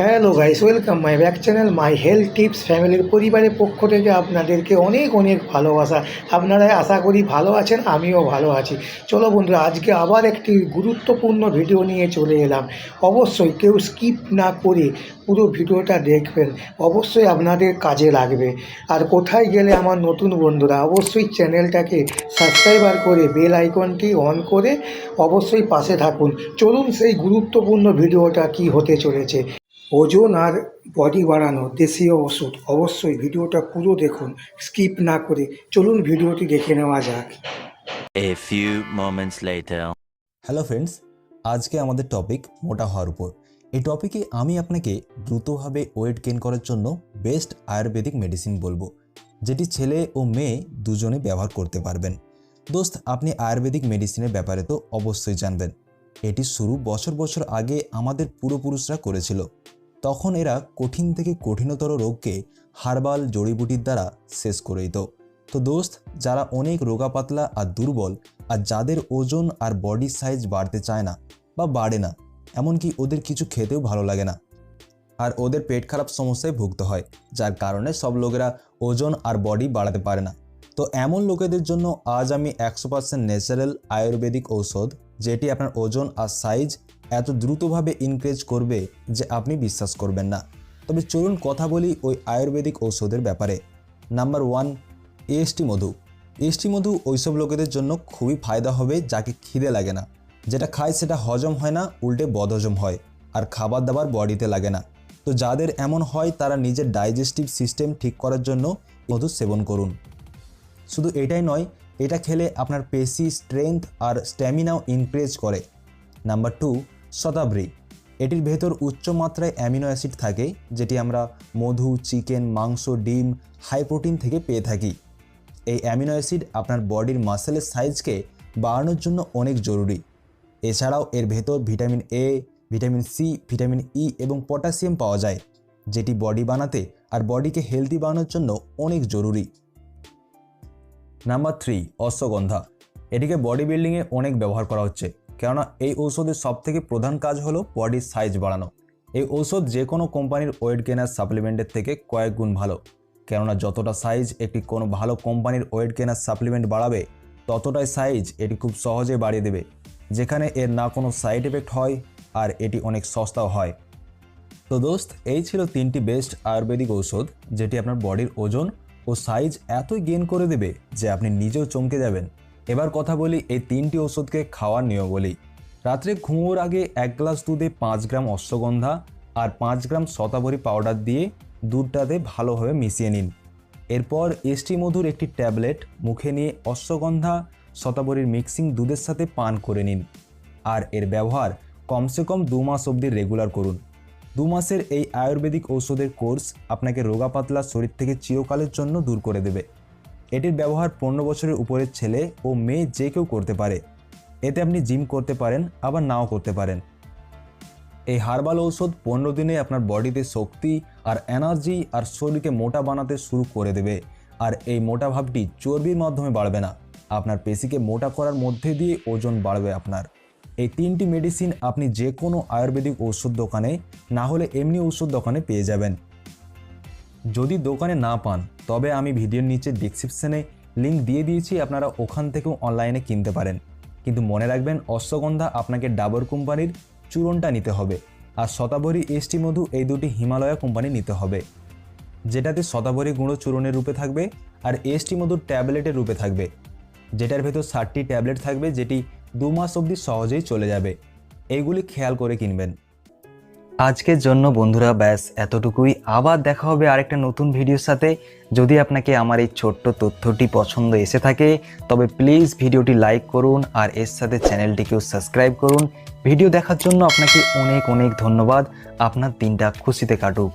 Hello guys, welcome my back channel my health tips ফ্যামিলির পরিবারের পক্ষ থেকে আপনাদেরকে অনেক অনেক ভালোবাসা। আপনারা আশা করি ভালো আছেন, আমিও ভালো আছি। চলো বন্ধুরা, আজকে আবার একটি গুরুত্বপূর্ণ ভিডিও নিয়ে চলে এলাম। অবশ্যই কেউ স্কিপ না করে পুরো ভিডিওটা দেখবেন, অবশ্যই আপনাদের কাজে লাগবে। আর কোথায় গেলে আমার নতুন বন্ধুরা, অবশ্যই চ্যানেলটাকে সাবস্ক্রাইবার করে বেল আইকনটি অন করে অবশ্যই পাশে থাকুন। চলুন সেই গুরুত্বপূর্ণ ভিডিওটা কি হতে চলেছে। ওজন আর বডি বাড়ানো দেশীয় ওষুধ। অবশ্যই ভিডিওটা পুরো দেখুন, স্কিপ না করে। চলুন ভিডিওটি দেখে নেওয়া যাক। A few moments later. Hello friends, আজকে আমাদের টপিক মোটা হওয়ার উপর। এই টপিকে আমি আপনাকে দ্রুতভাবে ওয়েট গেইন করার জন্য বেস্ট আয়ুর্বেদিক মেডিসিন বলবো, যেটি ছেলে ও মেয়ে দুজনে ব্যবহার করতে পারবেন। দোস্ত, আপনি আয়ুর্বেদিক মেডিসিনের ব্যাপারে তো অবশ্যই জানবেন। এটি শুরু বছর বছর আগে আমাদের পূর্বপুরুষরা করেছিল। তখন এরা কঠিন থেকে কঠিনতর রোগকে হার্বাল জড়িবুটির দ্বারা শেষ করে দিত। তো দোস্ত, যারা অনেক রোগা পাতলা আর দুর্বল, আর যাদের ওজন আর বডি সাইজ বাড়তে চায় না বা বাড়ে না, এমনকি ওদের কিছু খেতেও ভালো লাগে না, আর ওদের পেট খারাপ সমস্যায় ভুগতে হয়, যার কারণে সব লোকেরা ওজন আর বডি বাড়াতে পারে না। তো এমন লোকেদের জন্য আজ আমি 100% ন্যাচারাল আয়ুর্বেদিক ঔষধ, যেটি আপনার ওজন আর সাইজ এত দ্রুতভাবে ইনক্রিজ করবে যে আপনি বিশ্বাস করবেন না। তবে চলুন কথা বলি ওই আয়ুর্বেদিক ঔষধের ব্যাপারে। নাম্বার 1, এএসটি মধু। এএসটি মধু ওইসব লোকেদের জন্য খুবই ফায়দা হবে যাকে খিদে লাগে না, যেটা খায় সেটা হজম হয় না, উল্টে বদহজম হয়, আর খাবার দাবার বডিতে লাগে না। তো যাদের এমন হয় তারা নিজের ডাইজেস্টিভ সিস্টেম ঠিক করার জন্য মধু সেবন করুন। শুধু এটাই নয়, এটা খেলে আপনার পেশি স্ট্রেংথ আর স্ট্যামিনাও ইনক্রিজ করে। নাম্বার 2, শতাবরী। এটির ভেতর উচ্চ মাত্রায় অ্যামিনো অ্যাসিড থাকে, যেটি আমরা মধু, চিকেন, মাংস, ডিম, হাই প্রোটিন থেকে পেয়ে থাকি। এই অ্যামিনো অ্যাসিড আপনার বডির মাসেলের সাইজকে বাড়ানোর জন্য অনেক জরুরি। এছাড়াও এর ভেতর vitamin A, vitamin C, vitamin E এবং পটাশিয়াম পাওয়া যায়, যেটি বডি বানাতে আর বডিকে হেলদি বানানোর জন্য অনেক জরুরি। নাম্বার 3, অশ্বগন্ধা। এটিকে বডি বিল্ডিংয়ে অনেক ব্যবহার করা হচ্ছে, কেননা এই ঔষধের সবথেকে প্রধান কাজ হলো বডির সাইজ বাড়ানো। এই ঔষধ যে কোনো কোম্পানির ওয়েট গেনার সাপ্লিমেন্টের থেকে কয়েক গুণ ভালো, কেননা যতটা সাইজ একটি কোনো ভালো কোম্পানির ওয়েট গেনার সাপ্লিমেন্ট বাড়াবে, ততটাই সাইজ এটি খুব সহজে বাড়িয়ে দেবে, যেখানে এর না কোনো সাইড এফেক্ট হয়, আর এটি অনেক সস্তাও হয়। তো দোস্ত, এই ছিল 3টি বেস্ট আয়ুর্বেদিক ঔষধ, যেটি আপনার বডির ওজন ও সাইজ এতই গেইন করে দেবে যে আপনি নিজেও চমকে যাবেন। এবার কথা বলি এই 3টি ওষুধকে খাওয়ার নিয়মাবলী। রাত্রে ঘুমোর আগে 1 গ্লাস দুধে 5 গ্রাম অশ্বগন্ধা আর 5 গ্রাম শতাবরী পাউডার দিয়ে দুধটাতে ভালোভাবে মিশিয়ে নিন। এরপর এসটি মধুর একটি ট্যাবলেট মুখে নিয়ে অশ্বগন্ধা শতাবরীর মিক্সিং দুধের সাথে পান করে নিন। আর এর ব্যবহার কমসে কম 2 মাস অবধি রেগুলার করুন। 2 মাসের এই আয়ুর্বেদিক ঔষধের কোর্স আপনাকে রোগা পাতলা শরীর থেকে চিরকালের জন্য দূর করে দেবে। এটির ব্যবহার 15 বছরের উপরের ছেলে ও মেয়ে যে কেউ করতে পারে। এতে আপনি জিম করতে পারেন, আবার নাও করতে পারেন। এই হার্বাল ঔষধ 15 দিনে আপনার বডিতে শক্তি আর এনার্জি আর শরীরকে মোটা বানাতে শুরু করে দেবে। আর এই মোটা ভাবটি চর্বির মাধ্যমে বাড়বে না, আপনার পেশিকে মোটা করার মধ্যে দিয়ে ওজন বাড়বে আপনার। এই 3টি মেডিসিন আপনি যে কোনো আয়ুর্বেদিক ঔষধ দোকানে, না হলে এমনি ঔষধ দোকানে পেয়ে যাবেন। যদি দোকানে না পান, তবে আমি ভিডিওর নিচে ডেসক্রিপশনে লিঙ্ক দিয়ে দিয়েছি, আপনারা ওখান থেকেও অনলাইনে কিনতে পারেন। কিন্তু মনে রাখবেন, অশ্বগন্ধা আপনাকে ডাবর কোম্পানির চূর্ণটা নিতে হবে, আর শতাবরী এসটি মধু এই দুটি হিমালয়া কোম্পানি নিতে হবে, যেটাতে শতাবরী গুঁড়ো চূর্ণের রূপে থাকবে আর এসটি মধুর ট্যাবলেটের রূপে থাকবে, যেটার ভেতর 60টি ট্যাবলেট থাকবে, যেটি 2 মাস অবধি সহজেই চলে যাবে। এইগুলি খেয়াল করে কিনবেন। আজকের জন্য বন্ধুরা ব্যাস এতটুকুই। আবার দেখা হবে আরেকটা নতুন ভিডিওর সাথে। যদি আপনাকে আমার এই ছোট্ট তথ্যটি পছন্দ এসে থাকে, তবে প্লিজ ভিডিওটি লাইক করুন আর এর সাথে চ্যানেলটিকেও সাবস্ক্রাইব করুন। ভিডিও দেখার জন্য আপনাকে অনেক অনেক ধন্যবাদ। আপনার দিনটা খুশিতে কাটুক।